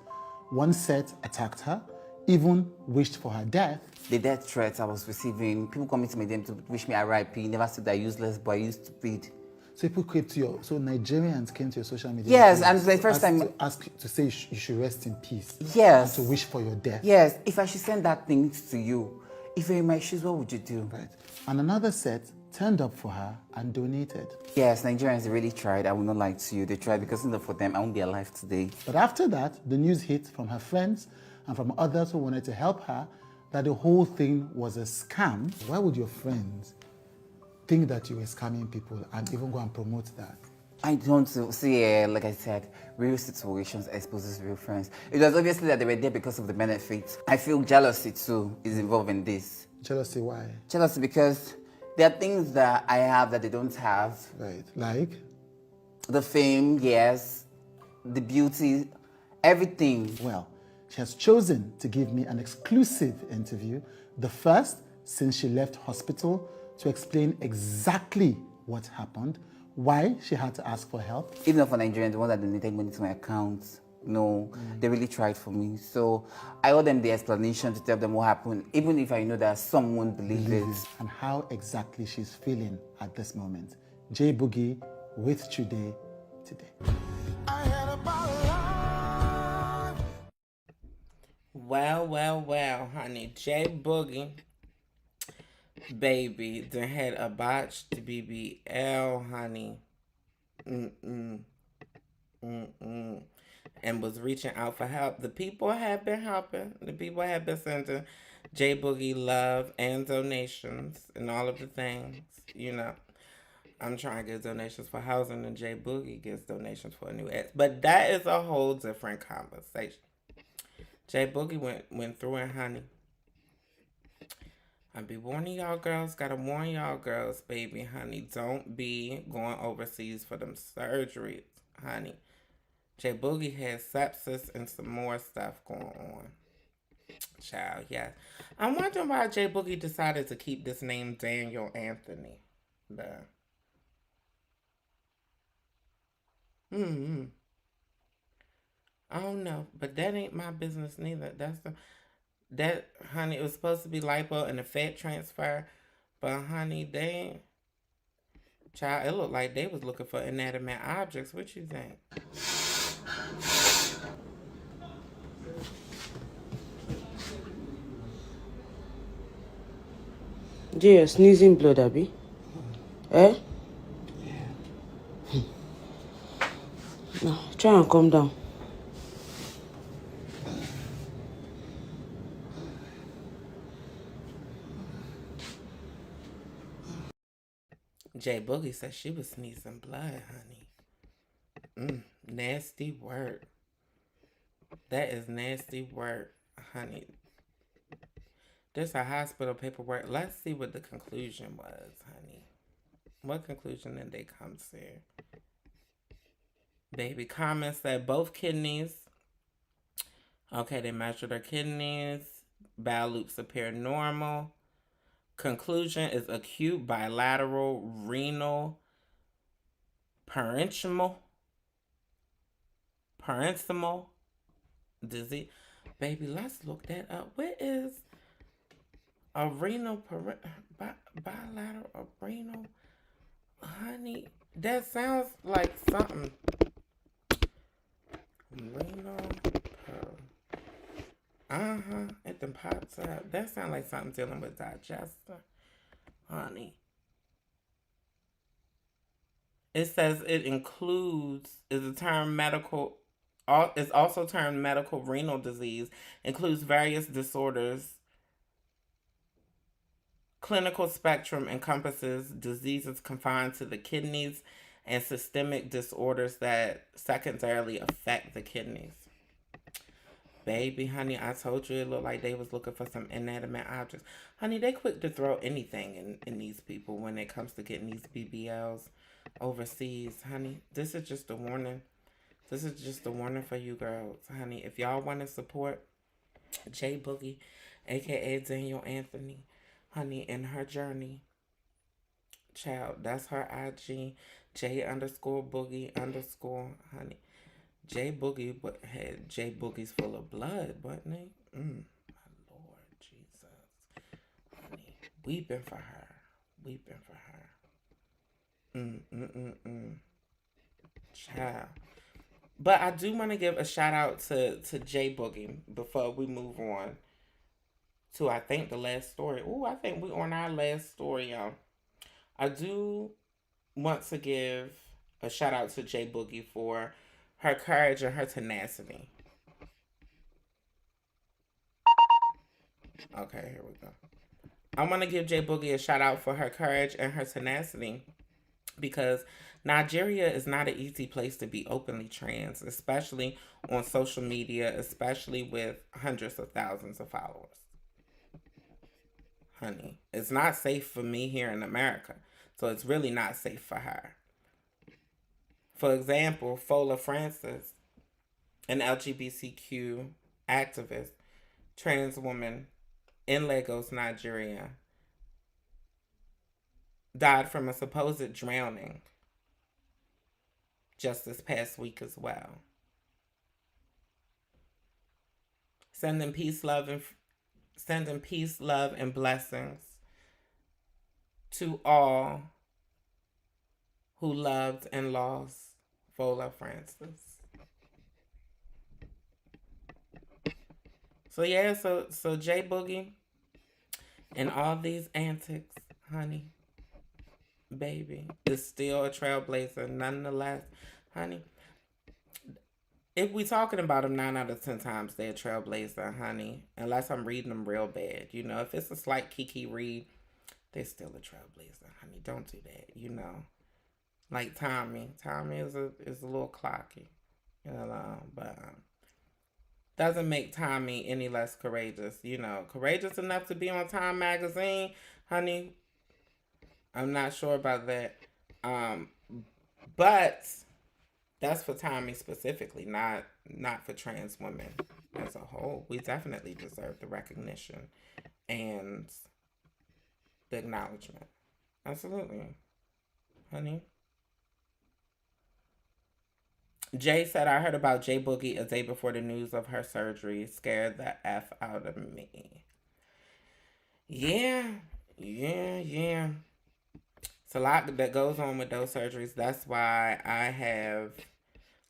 One set attacked her, even wished for her death. The death threats I was receiving, people coming to me them to wish me RIP, never said that useless boy, you stupid. So people came to your, so Nigerians came to your social media. Yes, and the first time to ask to say you should rest in peace. Yes. And to wish for your death. Yes, if I should send that thing to you, if you're in my shoes, what would you do? Right. And another set turned up for her and donated. Yes, Nigerians really tried. I will not lie to you. They tried because if for them, I won't be alive today. But after that, the news hit from her friends and from others who wanted to help her that the whole thing was a scam. Why would your friends think that you were scamming people and even go and promote that? I don't see, like I said, real situations exposes real friends. It was obviously that they were there because of the benefits. I feel jealousy too is involved in this. Jealousy, why? Jealousy because there are things that I have that they don't have. Right. Like? The fame, yes. The beauty, everything. Well, she has chosen to give me an exclusive interview, the first since she left hospital, to explain exactly what happened, why she had to ask for help. Even for Nigerians, the ones that donated money to my account, no, they really tried for me. So I owe them the explanation to tell them what happened, even if I know that some won't believe it. And how exactly she's feeling at this moment. J Boogie with Today today. Well, honey. J Boogie, baby, done had a botched BBL, honey. And was reaching out for help. The people have been helping. The people have been sending J Boogie love and donations and all of the things. You know, I'm trying to get donations for housing, and J Boogie gets donations for a new ex. But that is a whole different conversation. J Boogie went through it, honey. I be warning y'all girls, gotta warn y'all girls, baby, honey. Don't be going overseas for them surgeries, honey. J Boogie had sepsis and some more stuff going on. Child, yes. I'm wondering why J Boogie decided to keep this name Daniel Anthony. But, I don't know, but that ain't my business neither. That honey, it was supposed to be lipo and a fat transfer, but honey, child, it looked like they was looking for inanimate objects. What you think? Jay, sneezing blood, Abby. Eh? No, try and calm down. J Boogie said she was sneezing blood, honey. Nasty work. That is nasty work, honey. There's a hospital paperwork. Let's see what the conclusion was, honey. What conclusion did they come to? Baby comments said both kidneys. Okay, they measured her kidneys. Bowel loops appear normal. Conclusion is acute bilateral renal parenchymal disease. Baby, let's look that up. What is a bilateral renal? Honey, that sounds like something. Renal. It then pops up. That sounds like something dealing with digestion. Honey. It says it includes, is also termed medical renal disease, includes various disorders. Clinical spectrum encompasses diseases confined to the kidneys and systemic disorders that secondarily affect the kidneys. Baby, honey, I told you it looked like they was looking for some inanimate objects. Honey, they quick to throw anything in these people when it comes to getting these BBLs overseas, honey. This is just a warning. This is just a warning for you girls, honey. If y'all want to support J Boogie, a.k.a. Daniel Anthony, honey, in her journey, child, that's her IG, J_Boogie_, honey. J Boogie had J Boogies full of blood, wasn't he? My Lord Jesus. Honey, weeping for her. Weeping for her. Child. But I do want to give a shout out to J Boogie before we move on to, I think, the last story. Ooh, I think we're on our last story, y'all. I do want to give a shout out to J Boogie for her courage and her tenacity. Okay, here we go. I want to give J Boogie a shout out for her courage and her tenacity, because Nigeria is not an easy place to be openly trans, especially on social media, especially with hundreds of thousands of followers. honey. It's not safe for me here in America. So it's really not safe for her. For example, Fola Francis, an LGBTQ activist, trans woman in Lagos, Nigeria, died from a supposed drowning just this past week as well. Sending peace, love, and blessings to all who loved and lost Fola Francis. So yeah, so J Boogie and all these antics, honey, baby, is still a trailblazer nonetheless, honey. If we talking about them 9 out of 10 times, they're a trailblazer, honey. Unless I'm reading them real bad. You know, if it's a slight Kiki read, they're still a trailblazer, honey. Don't do that, you know. Like Tommy. Tommy is a little clocky, you know, but doesn't make Tommy any less courageous, you know. Courageous enough to be on Time magazine, honey. I'm not sure about that. But that's for Tommy specifically, not for trans women as a whole. We definitely deserve the recognition and the acknowledgement. Absolutely, honey. Jay said, I heard about J Boogie a day before the news of her surgery scared the F out of me. Yeah. It's a lot that goes on with those surgeries. That's why I have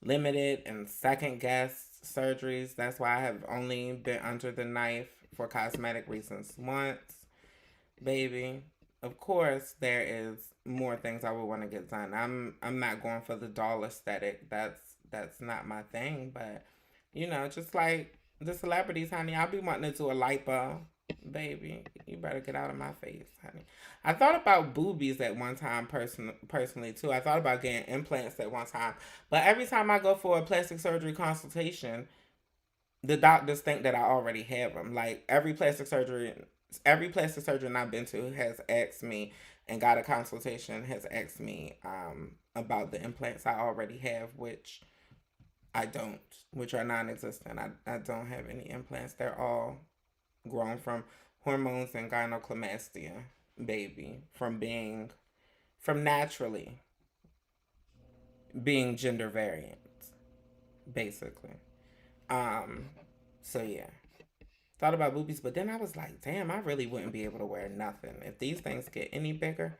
limited and second guess surgeries. That's why I have only been under the knife for cosmetic reasons once, baby. Of course, there is more things I would want to get done. I'm not going for the doll aesthetic. That's not my thing. But you know, just like the celebrities, honey, I'll be wanting to do a lipo. Baby, you better get out of my face, honey. I thought about boobies at one time, personally, too. I thought about getting implants at one time. But every time I go for a plastic surgery consultation, the doctors think that I already have them. Like, every plastic surgeon I've been to has asked me and got a consultation, has asked me about the implants I already have, which I don't, which are non-existent. I don't have any implants. They're all grown from hormones and gynecomastia, baby, from naturally being gender variant, basically. So yeah, thought about boobies, but then I was like, damn, I really wouldn't be able to wear nothing if these things get any bigger,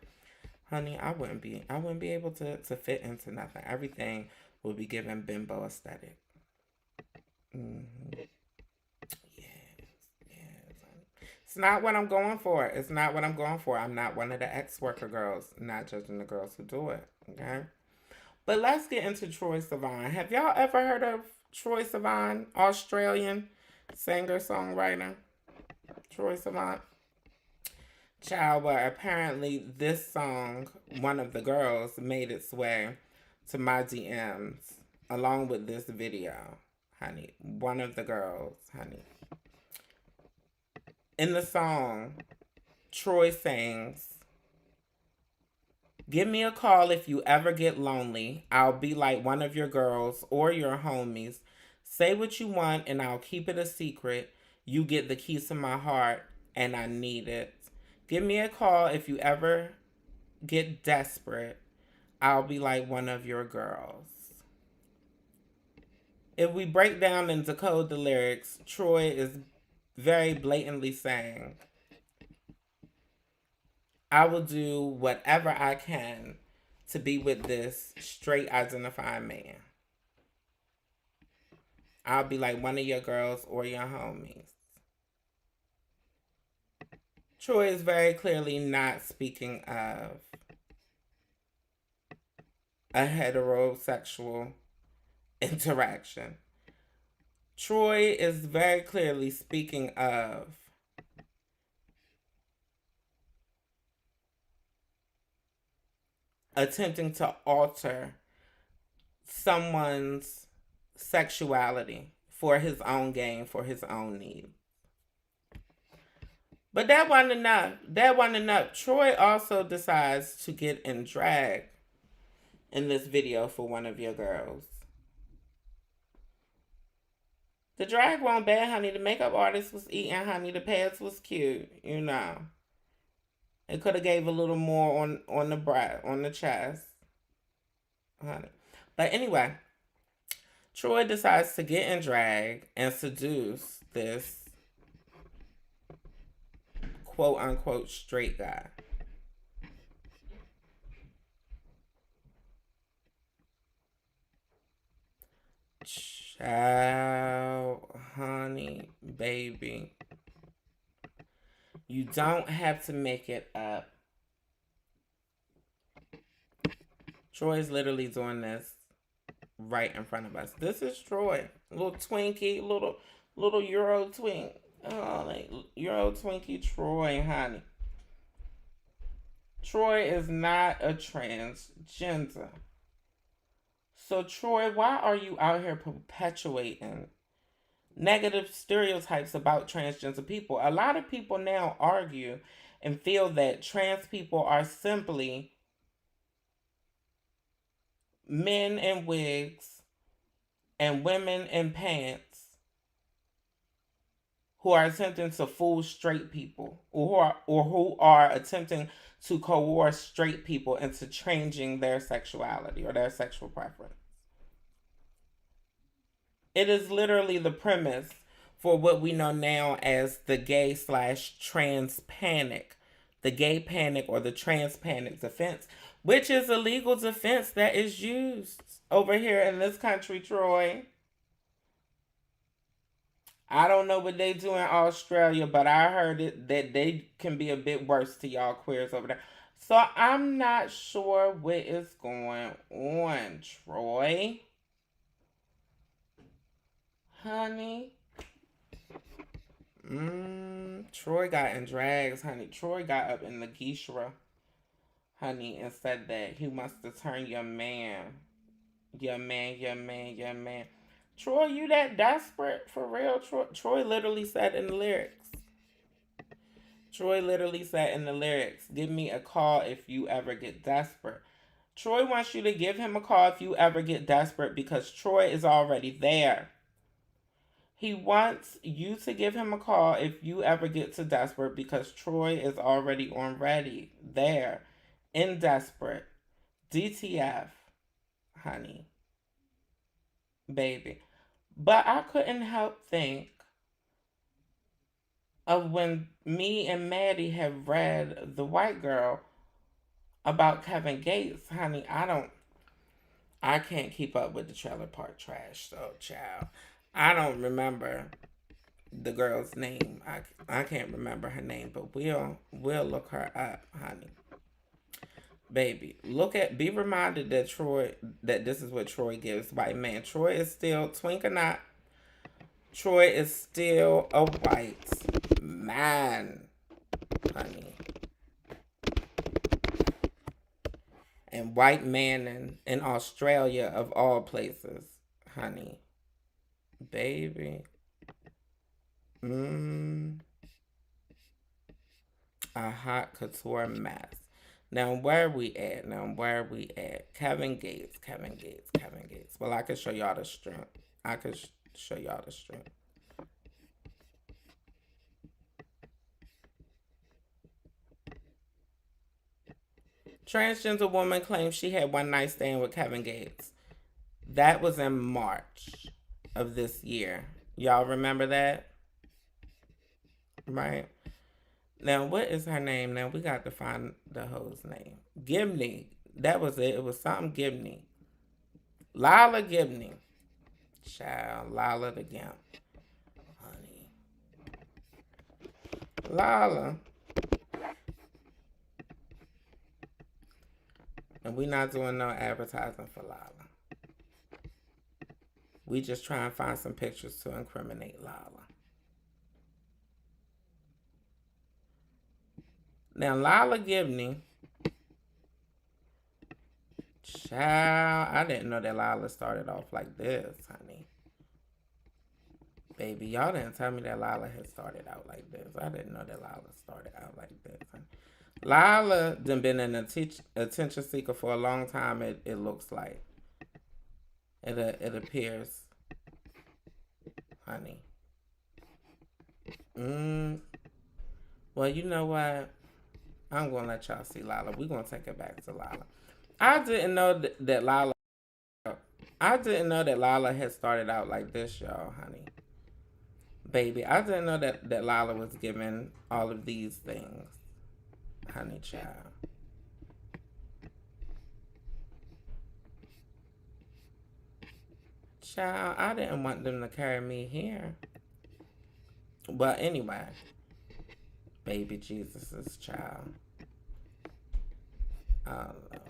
honey. I wouldn't be able to fit into nothing. Everything would be given bimbo aesthetic. It's not what I'm going for. I'm not one of the ex-worker girls. Not judging the girls who do it. Okay? But let's get into Troye Sivan. Have y'all ever heard of Troye Sivan? Australian singer-songwriter. Troye Sivan. Child, well, apparently this song, one of the girls, made its way to my DMs along with this video. Honey. One of the girls, honey. In the song, Troye sings, "Give me a call if you ever get lonely. I'll be like one of your girls or your homies. Say what you want and I'll keep it a secret. You get the keys to my heart and I need it. Give me a call if you ever get desperate. I'll be like one of your girls." If we break down and decode the lyrics, Troye is very blatantly saying, I will do whatever I can to be with this straight identifying man. I'll be like one of your girls or your homies. Troye is very clearly not speaking of a heterosexual interaction. Troye is very clearly speaking of attempting to alter someone's sexuality for his own gain, for his own need. But that wasn't enough. That wasn't enough. Troye also decides to get in drag in this video for one of your girls. The drag wasn't bad, honey. The makeup artist was eating, honey. The pads was cute, you know. It could have gave a little more on the breast, on the chest, honey. But anyway, Troye decides to get in drag and seduce this quote unquote straight guy. Child, honey, baby. You don't have to make it up. Troye's literally doing this right in front of us. This is Troye. Little Twinkie, little Euro twink. Oh, like Euro Twinkie Troye, honey. Troye is not a transgender. So, Troye, why are you out here perpetuating negative stereotypes about transgender people? A lot of people now argue and feel that trans people are simply men in wigs and women in pants who are attempting to fool straight people, or who are attempting to coerce straight people into changing their sexuality or their sexual preference. It is literally the premise for what we know now as the gay/trans panic, the gay panic or the trans panic defense, which is a legal defense that is used over here in this country, Troye. I don't know what they do in Australia, but I heard it that they can be a bit worse to y'all queers over there. So I'm not sure what is going on, Troye. Honey. Troye got in drags, honey. Troye got up in the geishra, honey, and said that he wants to turn your man. Your man. Troye, you that desperate for real? Troye literally said in the lyrics. Troye literally said in the lyrics, give me a call if you ever get desperate. Troye wants you to give him a call if you ever get desperate because Troye is already there. He wants you to give him a call if you ever get to desperate because Troye is already on ready, there, in desperate. DTF, honey. Baby. But I couldn't help think of when me and Maddie have read The White Girl about Kevin Gates, honey. I can't keep up with the trailer park trash, so child. I don't remember the girl's name. I can't remember her name, but we'll look her up, honey. Baby, be reminded that this is what Troye gives white man. Troye is still, twink or not, Troye is still a white man, honey. And white man in Australia of all places, honey. Baby. A hot couture mess. Now, where are we at? Kevin Gates. Well, I can show y'all the strength. Transgender woman claims she had one night stand with Kevin Gates. That was in March of this year. Y'all remember that? Right? Now, what is her name? Now, we got to find the hoe's name. Gibney. That was it. It was something Gibney. Lala Gibney. Child, Lala the Gimp. Honey. Lala. And we not doing no advertising for Lala. We just try and find some pictures to incriminate Lala. Now, Lala Gibney, child, I didn't know that Lala started off like this, honey. Baby, y'all didn't tell me that Lala had started out like this. I didn't know that Lala started out like this. Lala done been an attention seeker for a long time, it looks like. It appears, honey. Well, you know what? I'm going to let y'all see Lala. We're going to take it back to Lala. I didn't know that Lala had started out like this, y'all, honey. Baby, I didn't know that Lala was given all of these things. Honey child. Child, I didn't want them to carry me here. But anyway, baby Jesus' child. Oh, Lord.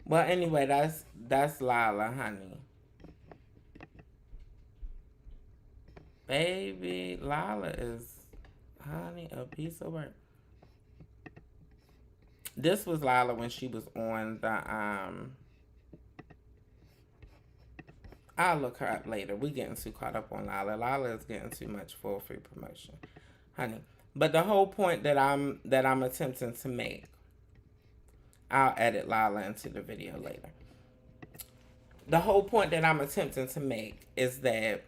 Well, anyway, that's Lala, honey. Baby, Lala is, honey, a piece of work. This was Lala when she was on the, I'll look her up later. We getting too caught up on Lala. Lala is getting too much full free promotion, honey. But the whole point that I'm attempting to make, I'll edit Lala into the video later. The whole point that I'm attempting to make is that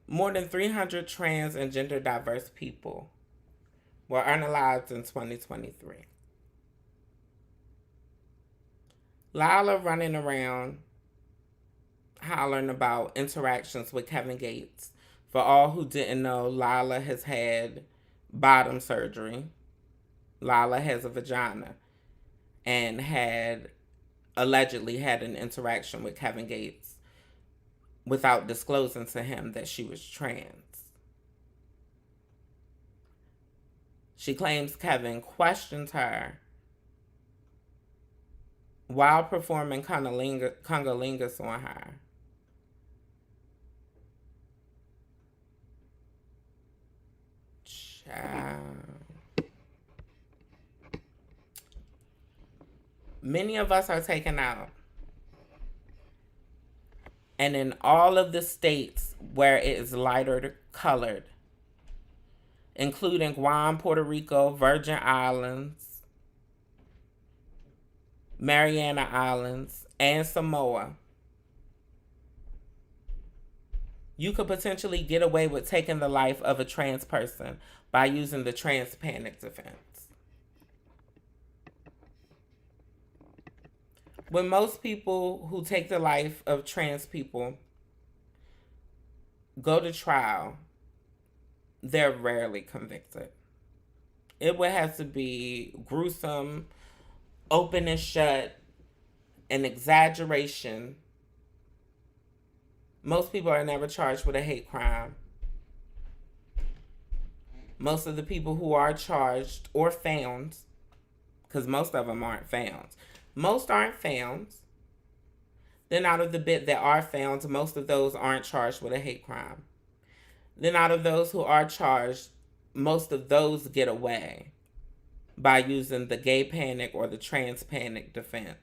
more than 300 trans and gender diverse people were unalived in 2023. Lala running around hollering about interactions with Kevin Gates. For all who didn't know, Lala has had bottom surgery. Lala has a vagina and allegedly had an interaction with Kevin Gates without disclosing to him that she was trans. She claims Kevin questioned her while performing congolingus on her. Child. Many of us are taken out. And in all of the states where it is lighter colored, including Guam, Puerto Rico, Virgin Islands, Mariana Islands, and Samoa, you could potentially get away with taking the life of a trans person by using the trans panic defense. When most people who take the life of trans people go to trial, they're rarely convicted. It would have to be gruesome, open and shut, an exaggeration. Most people are never charged with a hate crime. Most of the people who are charged or found, because most of them aren't found. Most aren't found. Then out of the bit that are found, most of those aren't charged with a hate crime. Then out of those who are charged, most of those get away by using the gay panic or the trans panic defense.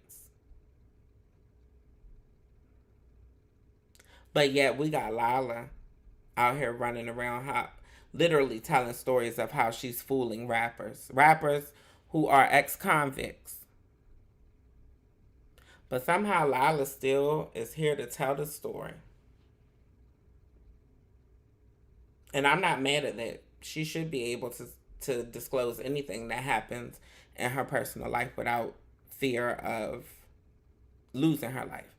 But yet we got Lala out here running around literally telling stories of how she's fooling rappers. Rappers who are ex-convicts. But somehow Lala still is here to tell the story. And I'm not mad at that. She should be able to disclose anything that happens in her personal life without fear of losing her life.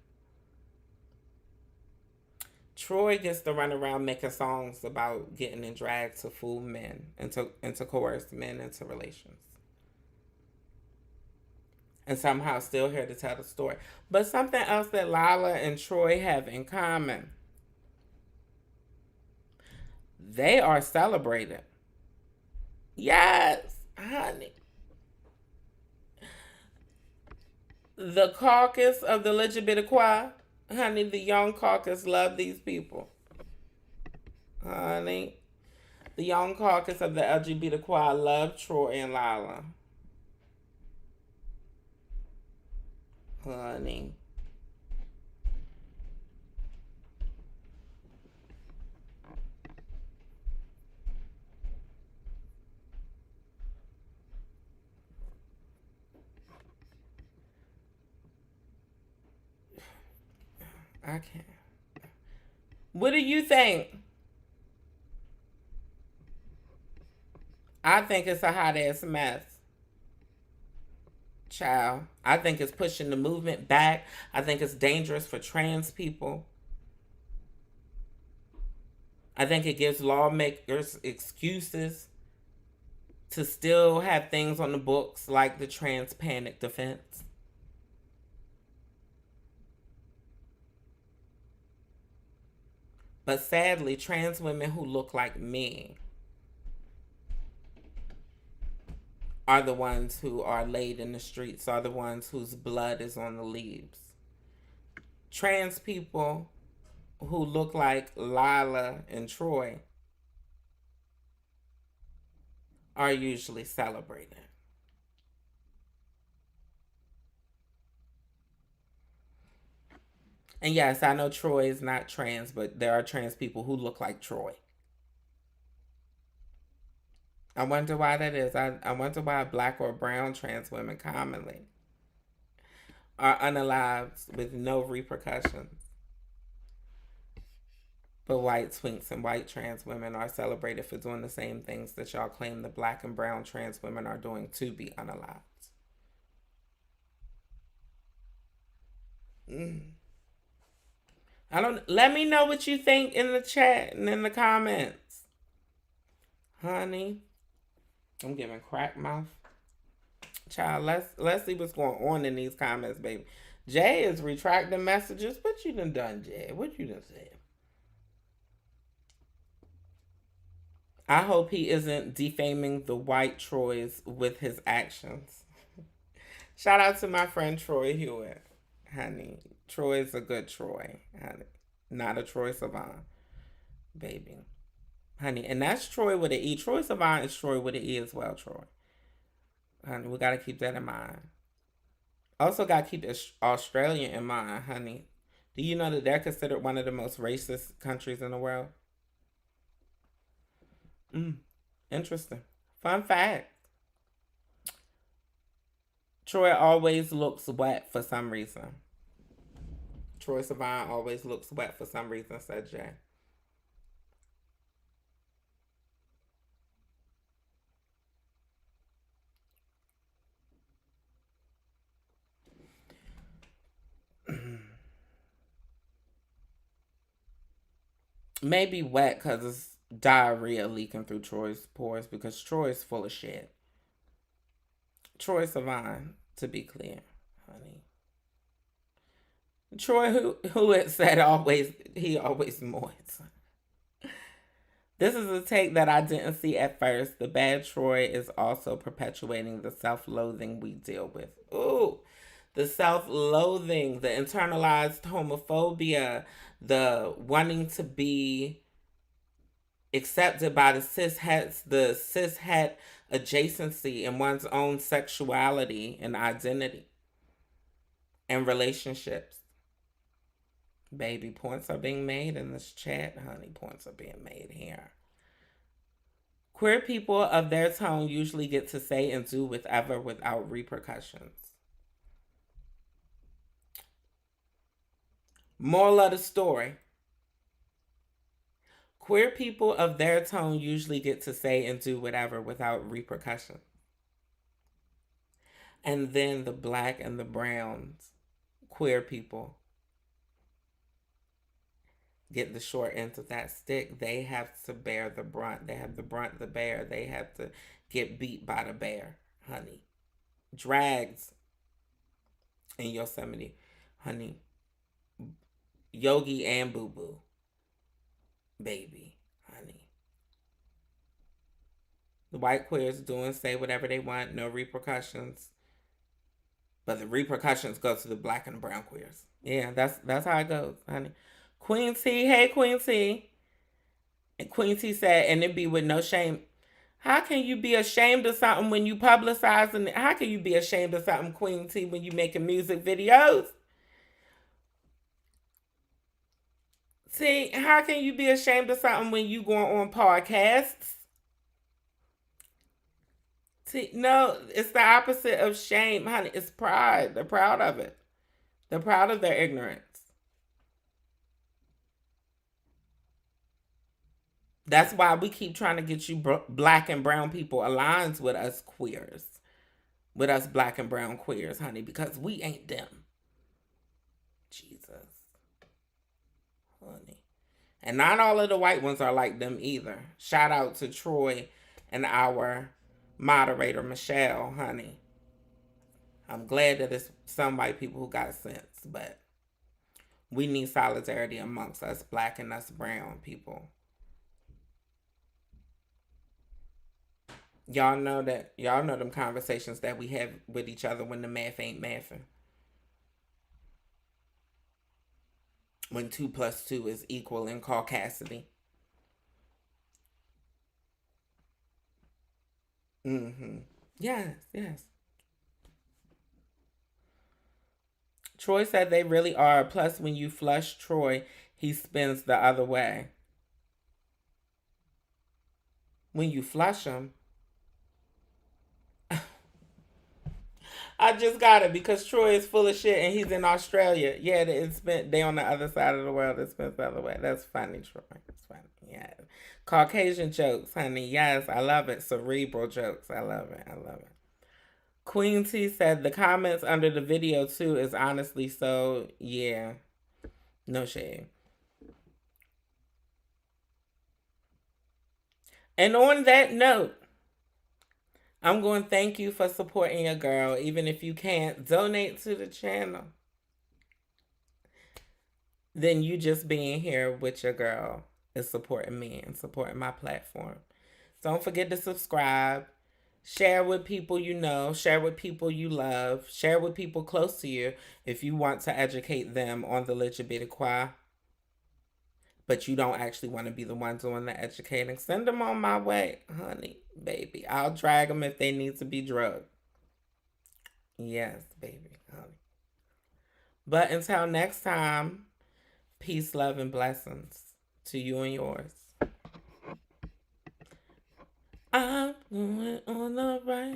Troye gets to run around making songs about getting in drag to fool men and to coerce men into relations. And somehow still here to tell the story. But something else that Lala and Troye have in common. They are celebrated. Yes, honey. The caucus of the LGBTQ, honey, the young caucus love these people. Honey, the young caucus of the LGBTQ love Troye and Lala. Honey. I can't. What do you think? I think it's a hot ass mess. Child. I think it's pushing the movement back. I think it's dangerous for trans people. I think it gives lawmakers excuses to still have things on the books like the trans panic defense. But sadly, trans women who look like me are the ones who are laid in the streets, are the ones whose blood is on the leaves. Trans people who look like Lila and Troye are usually celebrated. And yes, I know Troye is not trans, but there are trans people who look like Troye. I wonder why that is. I wonder why black or brown trans women commonly are unalived with no repercussions. But white twinks and white trans women are celebrated for doing the same things that y'all claim the black and brown trans women are doing to be unalived. Let me know what you think in the chat and in the comments. Honey, I'm giving crack mouth. Child, let's see what's going on in these comments, baby. Jay is retracting messages. What you done, Jay? What you done said? I hope he isn't defaming the white Troyes with his actions. Shout out to my friend Troye Hewitt. Honey, Troy is a good Troy. Honey, not a Troye Sivan. Baby. Honey, and that's Troy with an E. Troye Sivan is Troy with an E as well, Troy. Honey, we got to keep that in mind. Also got to keep Australia in mind, honey. Do you know that they're considered one of the most racist countries in the world? Interesting. Fun fact. Troy always looks wet for some reason. Troye Sivan always looks wet for some reason, said Jay. Maybe wet because it's diarrhea leaking through Troy's pores because Troy is full of shit. Troye Sivan, to be clear, honey. Troy, who had said he always moist. This is a take that I didn't see at first. The bad Troy is also perpetuating the self-loathing we deal with. Ooh, the self-loathing, the internalized homophobia, the wanting to be accepted by the cis-het adjacency in one's own sexuality and identity and relationships. Baby, points are being made in this chat, honey. Points are being made here. Queer people of their tone usually get to say and do whatever without repercussions. Moral of the story. Queer people of their tone usually get to say and do whatever without repercussions. And then the black and the browns, queer people, get the short end of that stick. They have to bear the brunt. They have the brunt to bear. They have to get beat by the bear, honey. Drags in Yosemite, honey. Yogi and Boo Boo, baby, honey. The white queers say whatever they want, no repercussions. But the repercussions go to the black and the brown queers. Yeah, that's how it goes, honey. Queen T, hey Queen T. And Queen T said, and it be with no shame. How can you be ashamed of something when you publicizing it? How can you be ashamed of something, Queen T, when you making music videos? See, how can you be ashamed of something when you going on podcasts? See, no, it's the opposite of shame, honey. It's pride. They're proud of it. They're proud of their ignorance. That's why we keep trying to get you black and brown people aligned with us queers. With us black and brown queers, honey, because we ain't them. Jesus. Honey. And not all of the white ones are like them either. Shout out to Troye and our moderator, Michelle, honey. I'm glad that it's some white people who got sense, but we need solidarity amongst us black and us brown people. Y'all know them conversations that we have with each other when the math ain't mathing. When 2 + 2 is equal in caucasity. Yes. Troye said they really are. Plus, when you flush Troye, he spins the other way. When you flush him. I just got it because Troye is full of shit and he's in Australia. Yeah, they on the other side of the world. It spins the other way. That's funny, Troye. It's funny. Yeah. Caucasian jokes, honey. Yes, I love it. Cerebral jokes. I love it. Queen T said the comments under the video too is honestly so, yeah. No shade. And on that note, I'm going to thank you for supporting your girl. Even if you can't donate to the channel, then you just being here with your girl is supporting me and supporting my platform. Don't forget to subscribe. Share with people you know. Share with people you love. Share with people close to you if you want to educate them on the LGBTQ. But you don't actually want to be the one doing the educating. Send them on my way, honey, baby. I'll drag them if they need to be drugged. Yes, baby, honey. But until next time, peace, love, and blessings to you and yours. I'm going on the right.